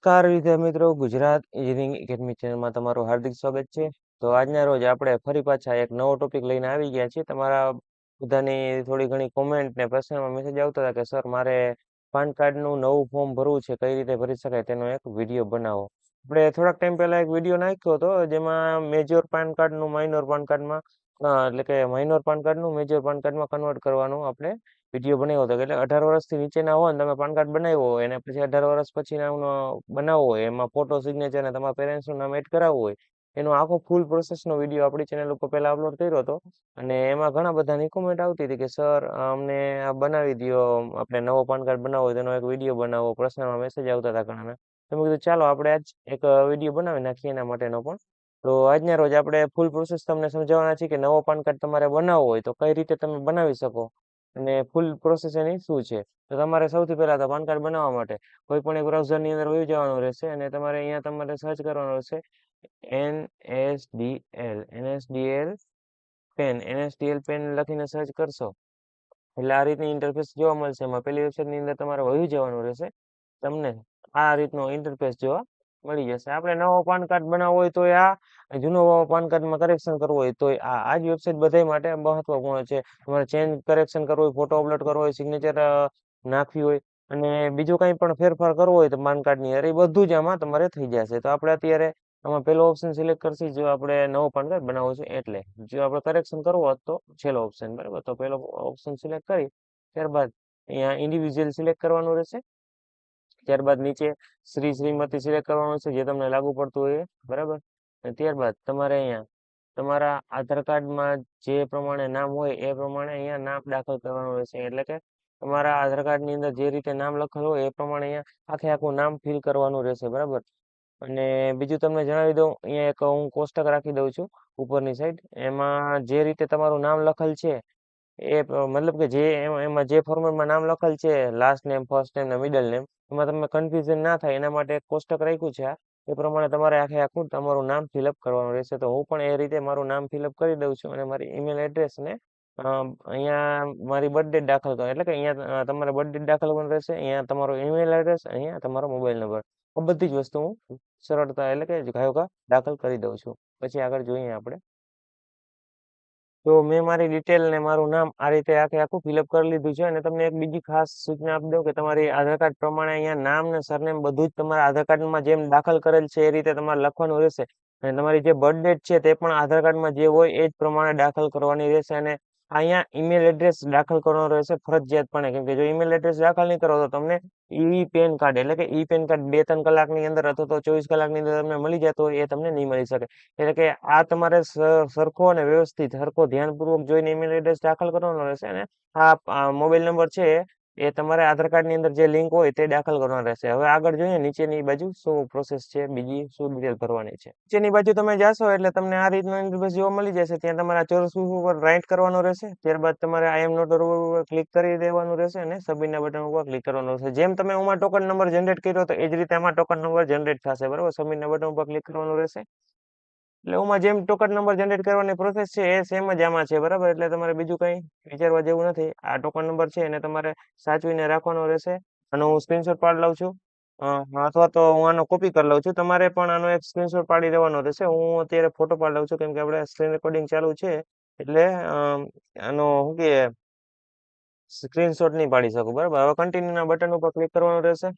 નમસ્કાર વિદ્યાર્થી મિત્રો, ગુજરાત એન્જિનિયરિંગ એકેડમી ચેનલમાં તમારું હાર્દિક સ્વાગત છે. તો આજના રોજ આપણે ફરી પાછા એક નવો ટોપિક લઈને આવી ગયા છીએ. તમારા બધાની થોડી ઘણી કોમેન્ટ ને પ્રશ્નમાં મેસેજ આવતા હતા કે સર મારે પાન કાર્ડનું નવું ફોર્મ ભરવું છે, કઈ રીતે ભરી શકાય તેનો એક વિડીયો બનાવો. આપણે થોડાક ટાઈમ પહેલા એક વિડીયો નાખ્યો હતો જેમાં મેજર પાન કાર્ડનું માઇનોર પાન કાર્ડમાં એટલે કે માઇનોર પાન કાર્ડનું મેજર પાન કાર્ડમાં કન્વર્ટ કરવાનું આપણે વિડીયો બનાવ્યો હતો. એટલે 18 વર્ષથી નીચેના હોય ને તમે પાન કાર્ડ બનાવ્યો હોય અને પછી 18 વર્ષ પછીના બનાવવો હોય, એમાં ફોટો સિગ્નેચર અને તમારા પેરેન્ટ્સનું નામ એડ કરાવવું હોય, એનો આખો ફૂલ પ્રોસેસનો વિડીયો આપણી ચેનલ ઉપર પહેલા અપલોડ કર્યો હતો. અને એમાં ઘણા બધાની કોમેન્ટ આવતી હતી કે સર અમને આ બનાવી દો, આપણે નવો પાન કાર્ડ બનાવવો હોય તેનો એક વિડીયો બનાવો. પ્રશ્નમાં મેસેજ આવતા હતા ઘણાના. તો મેં કીધું ચાલો આપણે આજ એક વિડીયો બનાવી નાખીએ એના માટેનો પણ. તો આજના રોજ આપણે ફૂલ પ્રોસેસ તમને સમજાવવાના છીએ કે નવો પાન કાર્ડ તમારે બનાવવો હોય તો કઈ રીતે તમે બનાવી શકો અને ફૂલ પ્રોસેસ એની શું છે. તો તમારે સૌથી પહેલા તો પાન કાર્ડ બનાવવા માટે કોઈ પણ એક બ્રાઉઝરની અંદર વહી જવાનું રહેશે અને તમારે અહીંયા તમારે સર્ચ કરવાનું રહેશે NSDL પેન લખીને સર્ચ કરશો એટલે આ રીતની ઇન્ટરફેસ જોવા મળશે. એમાં પહેલી વેબસાઇટની અંદર તમારે વહી જવાનું રહેશે. તમને આ રીતનો ઇન્ટરફેસ જોવા મળી જશે. આપણે નવો પાન કાર્ડ બનાવવો હોય તો આ જૂનો પાન કાર્ડમાં કરેક્શન કરવું હોય તો આ જ વેબસાઇટ બધા માટે મહત્વપૂર્ણ છે. તમારે ચેન્જ કરેક્શન કરવું હોય, ફોટો અપલોડ કરવો હોય, સિગ્નેચર નાખવી હોય અને બીજું કંઈ પણ ફેરફાર કરવો હોય તો પાન કાર્ડની અંદર એ બધું જ આમાં તમારે થઈ જશે. તો આપણે અત્યારે આમાં પહેલો ઓપ્શન સિલેક્ટ કરશું જો આપણે નવો પાન કાર્ડ બનાવવો છે એટલે. જો આપણે કરેક્શન કરવો હોત તો છેલ્લો ઓપ્શન, બરાબર. તો પહેલો ઓપ્શન સિલેક્ટ કરી ત્યારબાદ અહીંયા ઇન્ડિવિજ્યુઅલ સિલેક્ટ કરવાનું રહેશે. ત્યારબાદ નીચે શ્રીમતી સિલેક્ટ કરવાનું છે જે તમને લાગુ પડતું હોય, બરાબર. અને ત્યારબાદ તમારે અહીંયા તમારા આધાર કાર્ડમાં જે પ્રમાણે નામ હોય એ પ્રમાણે અહીંયા નામ દાખલ કરવાનું રહેશે. એટલે કે તમારા આધાર કાર્ડની અંદર જે રીતે નામ લખેલું હોય એ પ્રમાણે અહીંયા આખું નામ ફિલ કરવાનું રહેશે, બરાબર. અને બીજું તમને જણાવી દઉં, અહીંયા એક હું કોષ્ટક રાખી દઉં છું ઉપરની સાઈડ. એમાં જે રીતે તમારું નામ લખેલ છે મતલબ કે જે એમાં જે ફોર્મેટમાં નામ લખેલ છે, લાસ્ટ નેમ, ફર્સ્ટ નેમ ને મિડલ નેમ, એમાં તમને કન્ફ્યુઝન ના થાય એના માટે એક કોષ્ટક રાખ્યું છે. એ પ્રમાણે તમારે આખું તમારું નામ ફિલઅપ કરવાનું રહેશે. તો હું પણ એ રીતે મારું નામ ફિલઅપ કરી દઉં છું અને મારી ઈમેલ એડ્રેસ ને અહીંયા મારી બર્થ ડેટ દાખલ કરો. એટલે કે અહીંયા તમારે બર્થ ડેટ દાખલ કરવાનું રહેશે, અહીંયા તમારો ઈમેલ એડ્રેસ, અહીંયા તમારો મોબાઈલ નંબર. આ બધી જ વસ્તુ હું સરળતા એટલે કે ઘાયો દાખલ કરી દઉં છું. પછી આગળ જોઈએ આપણે. તો મેં મારી ડિટેલ ને મારું નામ આ રીતે આખું ફિલઅપ કરી લીધું છે. અને તમને એક બીજી ખાસ સૂચના આપી દઉં કે તમારી આધાર કાર્ડ પ્રમાણે અહીંયા નામ ને સરનેમ બધું જ તમારા આધાર કાર્ડમાં જેમ દાખલ કરેલ છે એ રીતે તમારે લખવાનું રહેશે. અને તમારી જે બર્થ ડેટ છે તે પણ આધાર કાર્ડમાં જે હોય એ જ પ્રમાણે દાખલ કરવાની રહેશે. અને અહીંયા ઈમેલ એડ્રેસ દાખલ કરવાનું રહેશે ફરજિયાતપણે. કેમ કે જો ઈમેલ એડ્રેસ દાખલ નહીં કરો તો તમને ઈ પેન કાર્ડ એટલે કે ઈ પેન કાર્ડ 2-3 કલાકની અંદર અથવા તો 24 કલાકની અંદર તમને મળી જતો હોય એ તમને નહીં મળી શકે. એટલે કે આ તમારે સરખો અને વ્યવસ્થિત સરખો ધ્યાનપૂર્વક જોઈને ઈમેલ એડ્રેસ દાખલ કરવાનો રહેશે. અને આ મોબાઈલ નંબર છે એ તમારે આધાર કાર્ડની અંદર જે લિંક હોય તે દાખલ કરવાનો રહેશે. હવે આગળ જોઈએ નીચેની બાજુ શું પ્રોસેસ છે, બીજી શું ડિટેલ ભરવાની છે. નીચેની બાજુ તમે જાશો એટલે તમને આ રીતનો ઇન્ટરફેસ જોવા મળી જશે. ત્યાં તમારે ચોરસ ઉપર રાઈટ કરવાનો રહેશે. ત્યારબાદ તમારે આઈ એમ નોટ ઉપર ક્લિક કરી દેવાનું રહેશે અને સબમિટના બટન ઉપર ક્લિક કરવાનું રહેશે. જેમ તમે આમાં ટોકન નંબર જનરેટ કર્યો તો એ જ રીતે આમાં ટોકન નંબર જનરેટ થશે, બરાબર. સબમિટના બટન ઉપર ક્લિક કરવાનું રહેશે. એટલે આમાં જેમ ટોકન નંબર જનરેટ કરવાની પ્રોસેસ છે એ સેમ જ આમાં છે, બરાબર. એટલે તમારે બીજું કંઈ વિચારવા જેવું નથી. આ ટોકન નંબર છે એને તમારે સાચવીને રાખવાનો રહેશે. અને હું સ્ક્રીનશોટ પાડી લઉં છું, અથવા તો હું આનો કોપી કરી લઉં છું. તમારે પણ આનો એક સ્ક્રીનશોટ પાડી લેવાનો રહેશે. હું અત્યારે ફોટો પાડી લઉં છું કેમ કે આપણે સ્ક્રીન રેકોર્ડિંગ ચાલુ છે એટલે આનો શું કે સ્ક્રીનશોટ નહીં પાડી શકું, બરાબર. હવે કન્ટિન્યુના બટન ઉપર ક્લિક કરવાનું રહેશે.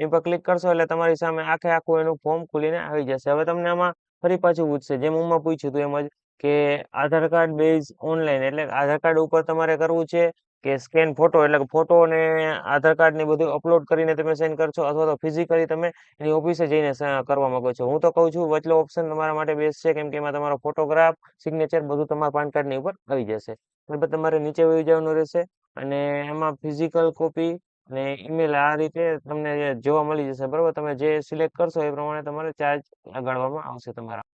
એ પર ક્લિક કરશો એટલે તમારી સામે આખું એનું ફોર્મ ખુલીને આવી જશે. હવે તમને આમાં ફરી પાછું પૂછશે જેમ હું પૂછ્યું હતું એમ જ કે આધાર કાર્ડ બેઝ ઓનલાઈન એટલે આધાર કાર્ડ ઉપર તમારે કરવું છે કે સ્કેન ફોટો, એટલે કે ફોટો અને આધાર કાર્ડ ને બધું અપલોડ કરીને તમે સેન્ડ કરશો અથવા તો ફિઝિકલી તમે એની ઓફિસે જઈને કરવા માંગો છો. હું તો કહું છું વચલો ઓપ્શન તમારા માટે બેસ્ટ છે કેમ કે એમાં તમારો ફોટોગ્રાફ, સિગ્નેચર બધું તમારા પાન કાર્ડની ઉપર આવી જશે. ત્યારબાદ તમારે નીચે વહી જવાનું રહેશે અને એમાં ફિઝિકલ કોપી અને ઈમેલ આ રીતે તમને જોવા મળી જશે, બરાબર. તમે જે સિલેક્ટ કરશો એ પ્રમાણે તમારે ચાર્જ લગાડવામાં આવશે તમારા.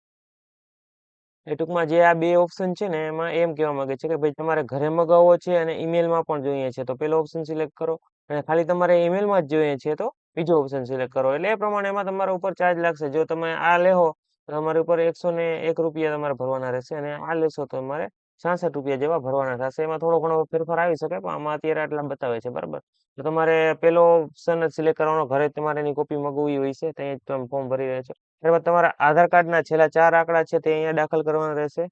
એ ટૂંકમાં જે આ બે ઓપ્શન છે ને એમાં એમ કહેવા માંગે છે કે ભાઈ તમારે ઘરે મગાવવો છે અને ઈમેલમાં પણ જોઈએ છે તો પેલો ઓપ્શન સિલેક્ટ કરો, અને ખાલી તમારે ઈમેલમાં જ જોઈએ છે તો બીજો ઓપ્શન સિલેક્ટ કરો. એટલે એ પ્રમાણે એમાં તમારા ઉપર ચાર્જ લાગશે. જો તમે આ લેહો તો તમારી ઉપર 101 રૂપિયા તમારે ભરવાના રહેશે અને આ લેશો તો તમારે ₹66 જેવા ભરવાના થશે. એમાં થોડો ઘણો ફેરફાર આવી શકે, પણ આમાં અત્યારે આટલા બતાવે છે, બરાબર. તો તમારે પેલો ઓપ્શન જ સિલેક્ટ કરવાનો, ઘરે જ તમારે એની કોપી મગાવવી હોય છે, ત્યાં જ તમે ફોર્મ ભરી રહ્યા છો. ત્યારબાદ તમારા આધાર કાર્ડના છેલ્લા 4 આંકડા છે તે અહીંયા દાખલ કરવાના રહેશે.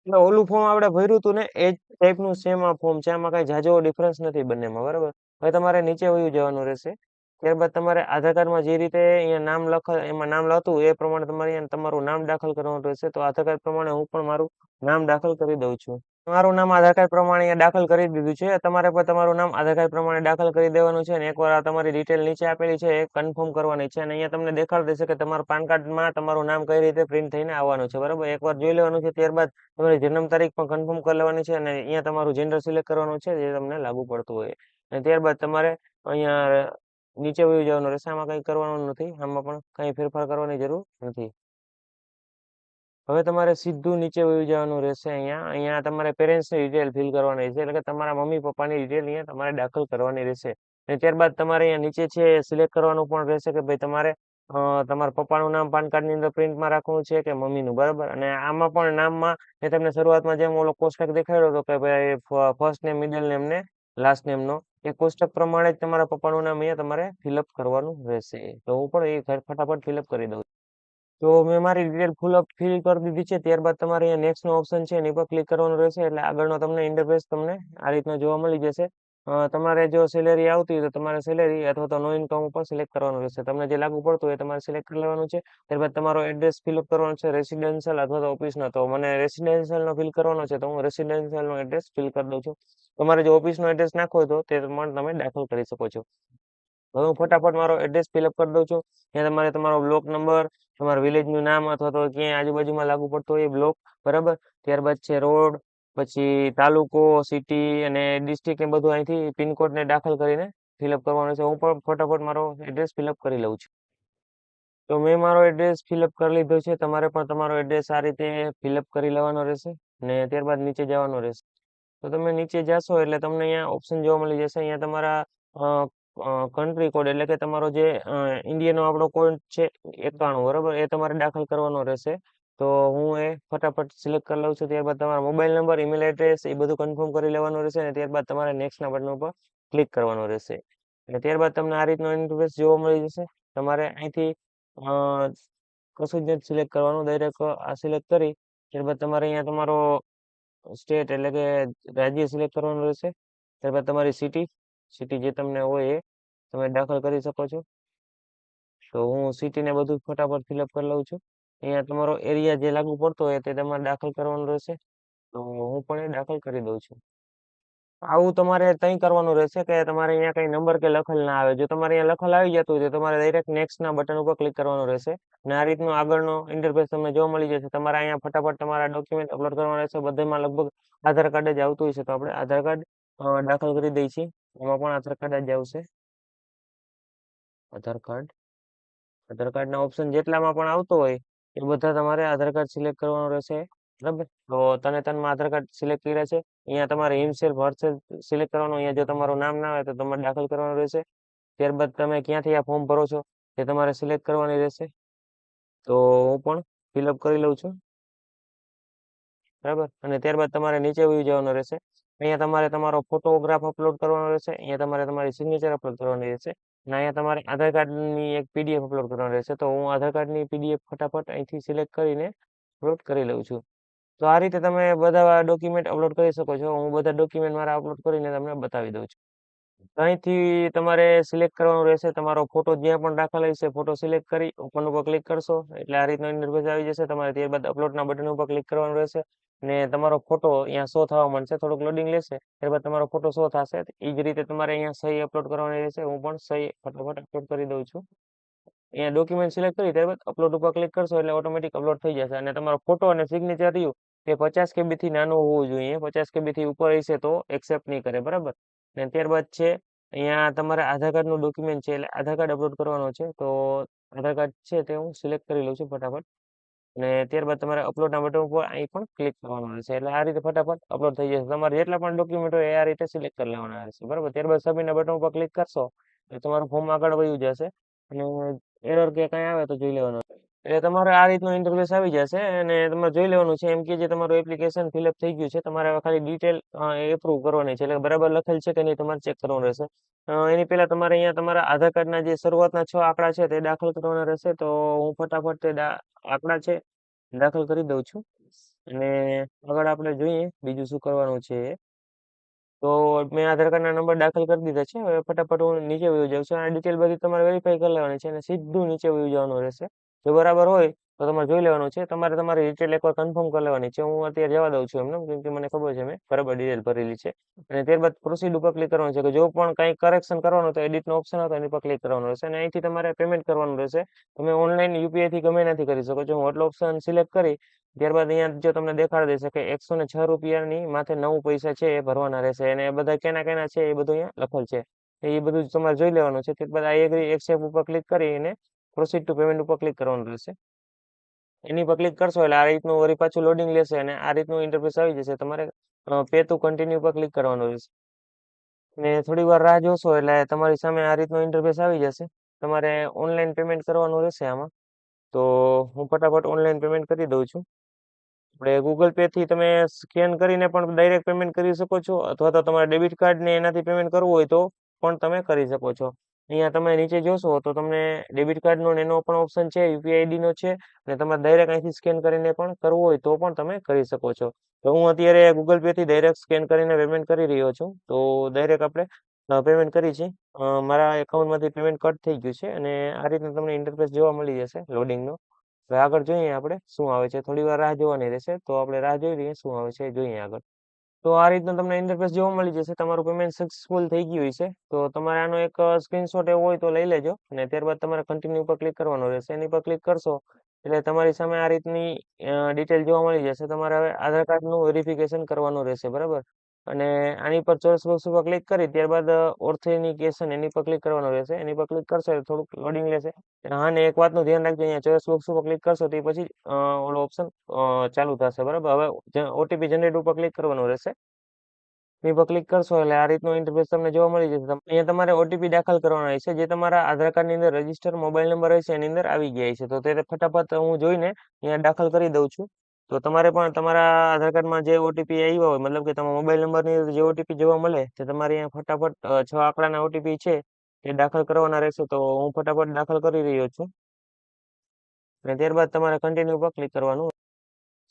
એટલે ઓલું ફોર્મ આપણે ભર્યું હતું ને એ જ ટાઈપનું સેમ આ ફોર્મ છે, આમાં કઈ ઝાઝો ડિફરન્સ નથી બંનેમાં, બરાબર. હવે તમારે નીચે વયું જવાનું રહેશે. ત્યારબાદ તમારે આધાર કાર્ડમાં જે રીતે અહીંયા નામ એમાં નામ લખતું એ પ્રમાણે તમારે અહીંયા તમારું નામ દાખલ કરવાનું રહેશે. તો આધાર કાર્ડ પ્રમાણે હું પણ મારું નામ દાખલ કરી દઉં છું. તમારું નામ આધાર કાર્ડ પ્રમાણે અહીંયા દાખલ કરી દીધું છે. તમારે પણ તમારું નામ આધાર કાર્ડ પ્રમાણે દાખલ કરી દેવાનું છે, અને એકવાર આ તમારી ડિટેલ નીચે આપેલી છે એ કન્ફર્મ કરવાની છે, અને અહીંયા તમને દેખાડી દેશે કે તમારું પાન કાર્ડમાં તમારું નામ કઈ રીતે પ્રિન્ટ થઈને આવવાનું છે, બરાબર. એકવાર જોઈ લેવાનું છે. ત્યારબાદ તમારી જન્મ તારીખ પણ કન્ફર્મ કરી લેવાની છે, અને અહીંયા તમારું જેન્ડર સિલેક્ટ કરવાનું છે જે તમને લાગુ પડતું હોય. અને ત્યારબાદ તમારે અહીંયા નીચે વયું જવાનું રહેશે. આમાં કંઈ કરવાનું નથી, આમાં પણ કંઈ ફેરફાર કરવાની જરૂર નથી. હવે તમારે સીધું નીચે વયું જવાનું રહેશે. અહીંયા તમારે પેરેન્ટ્સની ડિટેલ ફિલ કરવાની રહેશે, એટલે કે તમારા મમ્મી પપ્પાની ડિટેલ અહીંયા તમારે દાખલ કરવાની રહેશે. અને ત્યારબાદ તમારે અહીંયા નીચે છે સિલેક્ટ કરવાનું પણ રહેશે કે ભાઈ તમારે તમારા પપ્પાનું નામ પાન કાર્ડની અંદર પ્રિન્ટમાં રાખવાનું છે કે મમ્મીનું, બરાબર. અને આમાં પણ નામમાં મેં તમને શરૂઆતમાં જેમ ઓલો કોષ્ટક દેખાડ્યો હતો કે ભાઈ ફર્સ્ટ નેમ, મિડલ નેમ ને લાસ્ટ નેમનો, એ કોષ્ટક પ્રમાણે જ તમારા પપ્પાનું નામ અહીંયા તમારે ફિલઅપ કરવાનું રહેશે. તો હું પણ એ ફટાફટ ફિલઅપ કરી દઉં. તો મેં મારી ડિટેલ ફિલ કરી દીધી છે. ત્યારબાદ તમારે અહીંયા નેક્સ્ટ નો ઓપ્શન છે એની પર ક્લિક કરવાનું રહેશે, એટલે આગળનો તમને ઇન્ટરફેસ તમને આ રીતનો જોવા મળી જશે. તમારે જો સેલેરી આવતી હોય તો તમારે સેલેરી અથવા તો નો ઇન્કમ ઉપર સિલેક્ટ કરવાનું રહેશે. તમને જે લાગુ પડતું હોય એ તમારે સિલેક્ટ કરી લેવાનું છે. ત્યારબાદ તમારો એડ્રેસ ફિલઅપ કરવાનો છે, રેસિડેન્શિયલ અથવા તો ઓફિસનો. તો મને રેસિડેન્શિયલ નો ફિલ કરવાનો છે, તો હું રેસિડેન્શિયલ નો એડ્રેસ ફિલ કરી દઉં છું. તમારે જો ઓફિસનો એડ્રેસ નાખવો હોય તો તે પણ તમે દાખલ કરી શકો છો. હવે હું ફટાફટ મારો એડ્રેસ ફિલઅપ કરી દઉં છું. ત્યાં તમારે તમારો બ્લોક નંબર, તમારા વિલેજનું નામ અથવા તો ક્યાંય આજુબાજુમાં લાગુ પડતો હોય એ બ્લોક, બરાબર. ત્યારબાદ છે રોડ, પછી તાલુકો, સિટી અને ડિસ્ટ્રિક્ટ ને બધું અહીંથી પિનકોડ ને દાખલ કરીને ફિલઅપ કરવાનું છે. હું પણ ફટાફટ મારો એડ્રેસ ફિલઅપ કરી લઉં છું. તો મેં મારો એડ્રેસ ફિલઅપ કરી લીધો છે. તમારે પણ તમારો એડ્રેસ આ રીતે ફિલઅપ કરી લેવાનો રહેશે, ને ત્યારબાદ નીચે જવાનું રહેશે. તો તમે નીચે જશો એટલે તમને અહીંયા ઓપ્શન જોવા મળી જશે. અહીંયા તમારા કન્ટ્રી કોડ, એટલે કે તમારો જે ઇન્ડિયાનો આપણો કોડ છે 91, બરાબર, એ તમારે દાખલ કરવાનો રહેશે. તો હું એ ફટાફટ સિલેક્ટ કરી લઉં છું. ત્યારબાદ તમારા મોબાઈલ નંબર, ઈમેલ એડ્રેસ એ બધું કન્ફર્મ કરી લેવાનું રહેશે, અને ત્યારબાદ તમારે નેક્સ્ટના બટન ઉપર ક્લિક કરવાનું રહેશે. અને ત્યારબાદ તમને આ રીતનો ઇન્ટરફેસ જોવા મળી જશે. તમારે અહીંથી કશું જ નથી સિલેક્ટ કરવાનું, ડાયરેક્ટ આ સિલેક્ટ કરી ત્યારબાદ તમારે અહીંયા તમારો સ્ટેટ એટલે કે રાજ્ય સિલેક્ટ કરવાનું રહેશે. ત્યારબાદ તમારી સિટી જે તમને હોય એ તમે દાખલ કરી શકો છો. તો હું સિટી ને બધું ફટાફટ ફિલઅપ કરી લઉં છું. અહીંયા તમારો એરિયા જે લાગુ પડતો હોય તે તમારે દાખલ કરવાનું રહેશે. તો હું પણ એ દાખલ કરી દઉં છું. આવું તમારે તઈ કરવાનું રહેશે કે તમારે અહીંયા કઈ નંબર કે લખેલ ના આવે. જો તમારે અહીંયા લખેલ આવી જતું હોય તો તમારે ડાયરેક્ટ નેક્સ્ટ ના બટન ઉપર ક્લિક કરવાનું રહેશે, અને આ રીતનો આગળનો ઇન્ટરફેસ તમને જોવા મળી જશે. તમારે અહીંયા ફટાફટ તમારા ડોક્યુમેન્ટ અપલોડ કરવાના રહેશે. બધામાં લગભગ આધાર કાર્ડ જ આવતું હોય છે, તો આપણે આધાર કાર્ડ દાખલ કરી દઈએ છીએ. એમાં પણ આધાર કાર્ડ જ આવશે. આધાર કાર્ડના ઓપ્શન જેટલામાં પણ આવતો હોય એ બધા તમારે આધાર કાર્ડ સિલેક્ટ કરવાનું રહેશે, બરાબર. તો તને આધાર કાર્ડ સિલેક્ટ કર્યા છે. અહીંયા તમારે હિમસેલ ભરસેલ સિલેક્ટ કરવાનું. અહીંયા જો તમારું નામ ના હોય તો તમારે દાખલ કરવાનું રહેશે. ત્યારબાદ તમે ક્યાંથી આ ફોર્મ ભરો છો એ તમારે સિલેક્ટ કરવાની રહેશે. તો હું પણ ફિલઅપ કરી લઉં છું, બરાબર. અને ત્યારબાદ તમારે નીચે વહી જવાનું રહેશે. અહીંયા તમારે તમારો ફોટોગ્રાફ અપલોડ કરવાનો રહેશે. અહીંયા તમારે તમારી સિગ્નેચર અપલોડ કરવાની રહેશે, અને અહીંયા તમારે આધાર કાર્ડની એક પીડીએફ અપલોડ કરવાની રહેશે. તો હું આધાર કાર્ડની પીડીએફ ફટાફટ અહીંથી સિલેક્ટ કરીને અપલોડ કરી લઉં છું. તો આ રીતે તમે બધા ડોક્યુમેન્ટ અપલોડ કરી શકો છો. હું બધા ડોક્યુમેન્ટ મારા અપલોડ કરીને તમને બતાવી દઉં છું. અહીંથી તમારે સિલેક્ટ કરવાનું રહેશે. તમારો ફોટો જ્યાં પણ દાખલ હશે ફોટો સિલેક્ટ કરી ઓપન ઉપર ક્લિક કરશો એટલે આ રીતનો ઇન્ટરફેસ આવી જશે. તમારે ત્યારબાદ અપલોડના બટન ઉપર ક્લિક કરવાનું રહેશે, ને તમારો ફોટો અહીંયા શો થવા માંડશે. થોડુંક લોડિંગ લેશે, ત્યારબાદ તમારો ફોટો શો થશે. એ જ રીતે તમારે અહીંયા સહી અપલોડ કરવાની રહેશે. હું પણ સહી ફટાફટ અપલોડ કરી દઉં છું. અહીંયા ડોક્યુમેન્ટ સિલેક્ટ કરી ત્યારબાદ અપલોડ ઉપર ક્લિક કરશો એટલે ઓટોમેટિક અપલોડ થઈ જશે. અને તમારો ફોટો અને સિગ્નેચર રહ્યું તે 50 KB થી નાનું હોવું જોઈએ. 50 KB થી ઉપર હશે તો એક્સેપ્ટ નહીં કરે, બરાબર. અને ત્યારબાદ છે અહીંયા તમારે આધાર કાર્ડનું ડોક્યુમેન્ટ છે, એટલે આધાર કાર્ડ અપલોડ કરવાનો છે. તો આધાર કાર્ડ છે તે હું સિલેક્ટ કરી લઉં છું ફટાફટ, અને ત્યારબાદ તમારે અપલોડના બટન ઉપર અહીં પણ ક્લિક કરવાનું રહેશે. એટલે આ રીતે ફટાફટ અપલોડ થઈ જશે. તમારે જેટલા પણ ડોક્યુમેન્ટ હોય એ આ રીતે સિલેક્ટ કરી લેવાના રહેશે, બરાબર. ત્યારબાદ સબમિટના બટન ઉપર ક્લિક કરશો એટલે તમારું ફોર્મ આગળ વયું જશે, અને એરર કે કંઈ આવે તો જોઈ લેવાનું. એટલે તમારે આ રીતનું ઇન્ટરફેસ આવી જશે અને તમારે જોઈ લેવાનું છે એમ કે જે તમારું એપ્લિકેશન ફિલઅપ થઈ ગયું છે તમારે હવે ખાલી ડિટેલ એપ્રુવ કરવાની છે એટલે બરાબર લખેલ છે કે નહીં તમારે ચેક કરવાનું રહેશે. એની પહેલા તમારે અહીંયા તમારા આધાર કાર્ડના જે શરૂઆતના 6 આંકડા છે તે દાખલ કરવાના રહેશે. તો હું ફટાફટ તે આંકડા છે દાખલ કરી દઉં છું અને આગળ આપણે જોઈએ બીજું શું કરવાનું છે. તો મેં આધાર કાર્ડના નંબર દાખલ કરી દીધા છે. હવે ફટાફટ હું નીચે વયો જાઉં છું. આ ડિટેલ બધી તમારે વેરીફાઈ કરી લેવાની છે અને સીધું નીચે વયું જવાનું રહેશે. જો બરાબર હોય તો તમારે જોઈ લેવાનું છે. તમારે તમારી ડિટેલ એકવાર કન્ફર્મ કરી લેવાની છે. હું અત્યારે જવા દઉં છું એમને, કેમ કે મને ખબર છે મેં બરાબર ડિટેલ ભરેલી છે. અને ત્યારબાદ પ્રોસીડ ઉપર ક્લિક કરવાનું છે કે જો પણ કંઈ કરેક્શન કરવાનું તો એડિટનો ઓપ્શન હતો એની પર ક્લિક કરવાનું રહેશે અને અહીંથી તમારે પેમેન્ટ કરવાનું રહેશે. તમે ઓનલાઈન યુપીઆઈ થી ગમે ત્યાંથી કરી શકો છો. હું એટલો ઓપ્શન સિલેક્ટ કરી ત્યારબાદ અહીંયા જો તમને દેખાડી દેશે કે 106 રૂપિયાની માથે 9 પૈસા છે એ ભરવાના રહેશે અને એ બધા કેના કેના છે એ બધું અહીંયા લખેલ છે. એ બધું જ તમારે જોઈ લેવાનું છે. ત્યારબાદ આ એગ્રી એક્સેપ્ટ ઉપર ક્લિક કરી અને પ્રોસીડ ટુ પેમેન્ટ ઉપર ક્લિક કરવાનું રહેશે. એની પર ક્લિક કરશો એટલે આ રીતનું વળી પાછું લોડિંગ લેશે અને આ રીતનું ઇન્ટરફેસ આવી જશે. તમારે પે ટુ કન્ટિન્યુ પર ક્લિક કરવાનું રહેશે ને થોડી વાર રાહ જોશો એટલે તમારી સામે આ રીતનું ઇન્ટરફેસ આવી જશે. તમારે ઓનલાઈન પેમેન્ટ કરવાનું રહેશે આમાં. તો હું ફટાફટ ઓનલાઈન પેમેન્ટ કરી દઉં છું. આપણે ગૂગલ પે થી તમે સ્કેન કરીને પણ ડાયરેક્ટ પેમેન્ટ કરી શકો છો અથવા તો તમારે ડેબિટ કાર્ડ ને એનાથી પેમેન્ટ કરવું હોય તો પણ તમે કરી શકો છો. અહીંયા તમે નીચે જોશો તો તમને ડેબિટ કાર્ડનો એનો પણ ઓપ્શન છે, યુપીઆઈ આઈડી નો છે અને તમારે ડાયરેક્ટ અહીંથી સ્કેન કરીને પણ કરવું હોય તો પણ તમે કરી શકો છો. તો હું અત્યારે ગૂગલ પે થી ડાયરેક્ટ સ્કેન કરીને પેમેન્ટ કરી રહ્યો છું. તો ડાયરેક્ટ આપણે પેમેન્ટ કરી છે. મારા એકાઉન્ટમાંથી પેમેન્ટ કટ થઈ ગયું છે અને આ રીતનું તમને ઇન્ટરફેસ જોવા મળી જશે લોડિંગનો. હવે આગળ જોઈએ આપણે શું આવે છે. થોડી વાર રાહ જોવાની રહેશે. તો આપણે રાહ જોઈ લઈએ શું આવે છે જોઈએ આગળ. તો આ રીતનું તમને ઇન્ટરફેસ જોવા મળી જશે. તમારું પેમેન્ટ સક્સેસફુલ થઈ ગયું છે. તો તમારે આનો એક સ્ક્રીનશોટ એવો હોય તો લઈ લેજો અને ત્યારબાદ તમારે કન્ટિન્યુ પર ક્લિક કરવાનું રહેશે. એની પર ક્લિક કરશો એટલે તમારી સામે આ રીતની ડિટેલ જોવા મળી જશે. તમારે હવે આધાર કાર્ડનું વેરિફિકેશન કરવાનું રહેશે બરાબર. અને આની પર ચોરસ બોક્સ ઉપર ક્લિક કરી ત્યારબાદ ઓથેન્ટિકેશન એની પર ક્લિક કરવાનું રહેશે. એની પર ક્લિક કરશો એટલે થોડુંક લોડિંગ લેશે. હા ને એક વાતનું ધ્યાન રાખજો, અહીંયા ચોરસ બોક્સ ઉપર ક્લિક કરશો તે પછી ઓલો ઓપ્શન ચાલુ થશે બરાબર. હવે ઓટીપી જનરેટ ઉપર ક્લિક કરવાનું રહેશે. એની પર ક્લિક કરશો એટલે આ રીતનું ઇન્ટરફેસ તમને જોવા મળી જશે. અહીંયા તમારે ઓટીપી દાખલ કરવાનો રહેશે જે તમારા આધાર કાર્ડની અંદર રજીસ્ટર મોબાઈલ નંબર હશે એની અંદર આવી ગયા છે. તો તે ફટાફટ હું જોઈને અહીંયા દાખલ કરી દઉં છું. તો તમારે પણ તમારા આધાર કાર્ડમાં જે ઓટીપી આવ્યો હોય મતલબ કે તમારા મોબાઈલ નંબરની અંદર જે ઓટીપી જોવા મળે તે તમારે અહીંયા ફટાફટ 6 આંકડાના ઓટીપી છે એ દાખલ કરવાના રહેશે. તો હું ફટાફટ દાખલ કરી રહ્યો છું અને ત્યારબાદ તમારે કન્ટિન્યુ પર ક્લિક કરવાનું.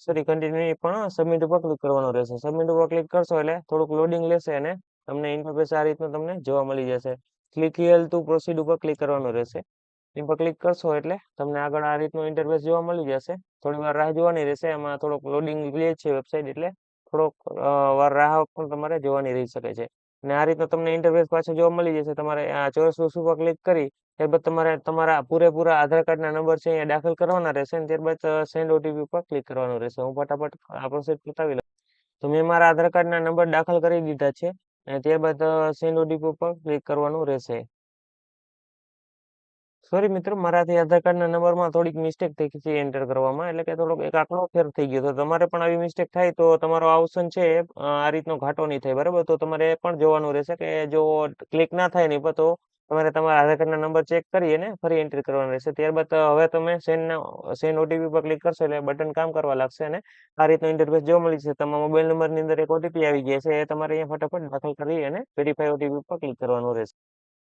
સોરી કન્ટિન્યુ નહીં પણ સબમિટ ઉપર ક્લિક કરવાનું રહેશે. સબમિટ ઉપર ક્લિક કરશો એટલે થોડુંક લોડિંગ લેશે અને તમને ઇન્ટરફેસ આ રીતનું તમને જોવા મળી જશે. ક્લિક હિયર ટુ પ્રોસીડ ઉપર ક્લિક કરવાનું રહેશે. એની પર ક્લિક કરશો એટલે તમને આગળ આ રીતનું ઇન્ટરફેસ જોવા મળી જશે. થોડી વાર રાહ જોવાની રહેશે. એમાં થોડોક લોડિંગ લે છે વેબસાઇટ એટલે થોડોક વાર રાહ પણ તમારે જોવાની રહી શકે છે. અને આ રીતનું તમને ઇન્ટરફેસ પાછું જોવા મળી જશે. તમારે આ ચોરસ બોક્સ ઉપર ક્લિક કરી ત્યારબાદ તમારે તમારા પૂરેપૂરા આધાર કાર્ડના નંબર છે અહીંયા દાખલ કરવાના રહેશે અને ત્યારબાદ સેન્ડ ઓટીપી ઉપર ક્લિક કરવાનું રહેશે. હું ફટાફટ આ પ્રોસેસ બતાવી લઉં. તો મેં મારા આધાર કાર્ડના નંબર દાખલ કરી દીધા છે અને ત્યારબાદ સેન્ડ ઓટીપી ઉપર ક્લિક કરવાનું રહેશે. સોરી મિત્રો, મારાથી આધાર કાર્ડના નંબરમાં થોડીક મિસ્ટેક થઈ ગઈ છે એન્ટર કરવામાં, એટલે કે થોડોક એક આંકડો ફેર થઈ ગયો. તો તમારે પણ આવી મિસ્ટેક થાય તો તમારો આ ઓપ્શન છે આ રીતનો ઘાટો નહીં થાય બરાબર. તો તમારે એ પણ જોવાનું રહેશે કે જો ક્લિક ના થાય નહીં તો તમારે તમારા આધાર કાર્ડના નંબર ચેક કરી અને ફરી એન્ટ્રી કરવાનો રહેશે. ત્યારબાદ હવે તમે સેન્ડ ઓટીપી પર ક્લિક કરશો એટલે બટન કામ કરવા લાગશે અને આ રીતનો ઇન્ટરફેસ જોવા મળી છે. તમારા મોબાઈલ નંબરની અંદર એક ઓટીપી આવી ગયા છે એ તમારે અહીંયા ફટાફટ દાખલ કરી અને વેરીફાઈ ઓટીપી પર ક્લિક કરવાનું રહેશે.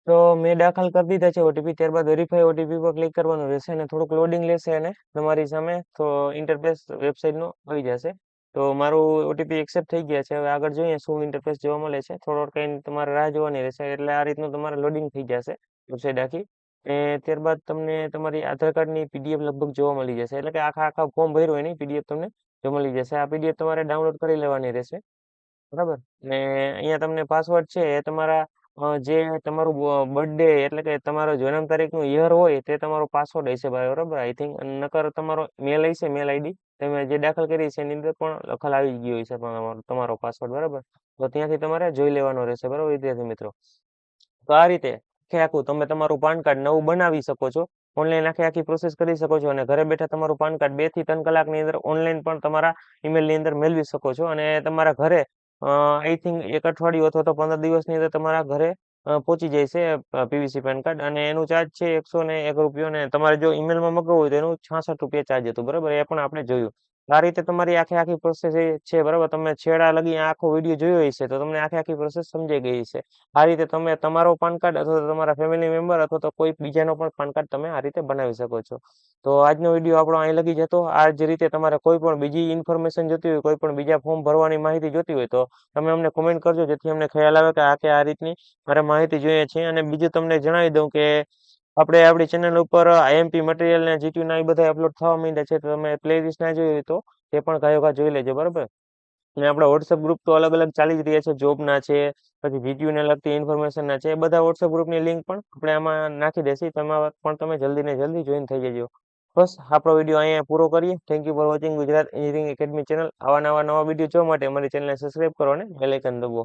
તો મેં દાખલ કરી દીધા છે ઓટીપી. ત્યારબાદ વેરીફાઈ ઓટીપી પર ક્લિક કરવાનું રહેશે અને થોડુંક લોડિંગ લેશે અને તમારી સામે તો ઇન્ટરફેસ વેબસાઇટનું આવી જશે. તો મારું ઓટીપી એક્સેપ્ટ થઈ ગયા છે. હવે આગળ જોઈએ શું ઇન્ટરફેસ જોવા મળે છે. થોડો ટાઈમ તમારે રાહ જોવાની રહેશે એટલે આ રીતનું તમારે લોડિંગ થઈ જશે વેબસાઇટ આખી. અને ત્યારબાદ તમને તમારી આધાર કાર્ડની પીડીએફ લગભગ જોવા મળી જશે. એટલે કે આખા ફોર્મ ભર્યું એની પીડીએફ તમને જોવા મળી જશે. આ પીડીએફ તમારે ડાઉનલોડ કરી લેવાની રહેશે બરાબર. ને અહીંયા તમને પાસવર્ડ છે એ તમારા જે તમારું બર્થડે એટલે કે તમારો જન્મ તારીખનું યર હોય તે તમારો પાસવર્ડ હશે બરાબર આઈ થિંક. નકર તમારો મેલ હશે, મેલ આઈડી તમે જે દાખલ કરી છે એની અંદર પણ લખેલ આવી ગયો હશે તમારો પાસવર્ડ બરાબર. તો ત્યાંથી તમારે જોઈ લેવાનો રહેશે બરાબર વિદ્યાર્થી મિત્રો. તો આ રીતે આખું તમે તમારું પાન કાર્ડ નવું બનાવી શકો છો. ઓનલાઈન આખી પ્રોસેસ કરી શકો છો અને ઘરે બેઠા તમારું પાન કાર્ડ 2 થી 3 કલાકની અંદર ઓનલાઈન પણ તમારા ઈમેલની અંદર મેળવી શકો છો અને તમારા ઘરે આઈ થિંક 1 અઠવાડિયું અથવા તો 15 દિવસની અંદર તમારા ઘરે પહોંચી જાય છે પીવીસી પેન કાર્ડ, અને એનું ચાર્જ છે 101 રૂપિયો, ને તમારે જો ઈમેલમાં મગાવવું હોય તો એનું 66 રૂપિયા ચાર્જ હતું, બરાબર, એ પણ આપણે જોયું. આ રીતે તમારી આખી પ્રોસેસ છે, બરાબર. તમે છેડા લગી આખો વિડીયો જોયો હશે તો તમને આખી પ્રોસેસ સમજાઈ ગઈ હશે. આ રીતે તમે તમારો પાન કાર્ડ અથવા તો તમારા ફેમિલી મેમ્બર અથવા તો કોઈ બીજાનો પણ પાન કાર્ડ તમે આ રીતે બનાવી શકો છો. તો આજનો વિડીયો આપણો અહીં લગી જતો. આ જ રીતે તમારે કોઈ પણ બીજી ઇન્ફોર્મેશન જોતી હોય, કોઈ પણ બીજા ફોર્મ ભરવાની માહિતી જોતી હોય તો તમે અમને કોમેન્ટ કરજો, જેથી અમને ખ્યાલ આવે કે આ રીતની મારે માહિતી જોઈએ છે. અને બીજું તમને જણાવી દઉં કે આપણે આપણી ચેનલ ઉપર આઈએમપી મટીરિયલ ને જીટીયુ ના એ બધા અપલોડ થવા માંડ્યા છે, તો તમે પ્લેલિસ્ટ ના જોઈ હોય તો તે પણ ઘાયો જોઈ લેજો, બરાબર. અને આપણા વોટ્સઅપ ગ્રુપ તો અલગ અલગ ચાલી જ રહ્યા છે, જોબના છે, પછી જીટીયુ ને લગતી ઇન્ફોર્મેશન ના છે, એ બધા વોટ્સઅપ ગ્રુપની લિંક પણ આપણે આમાં નાખી દેશી, તેમાં પણ તમે જલ્દી ને જલ્દી જોઈન થઈ જજો. બસ આપણો વિડીયો અહીંયા પૂરો કરીએ. Thank you for watching Gujarat engineering academy channel. નવા વિડીયો જોવા માટે અમારી ચેનલને સબસ્ક્રાઇબ કરો અને બેલ આઇકન દબાવો.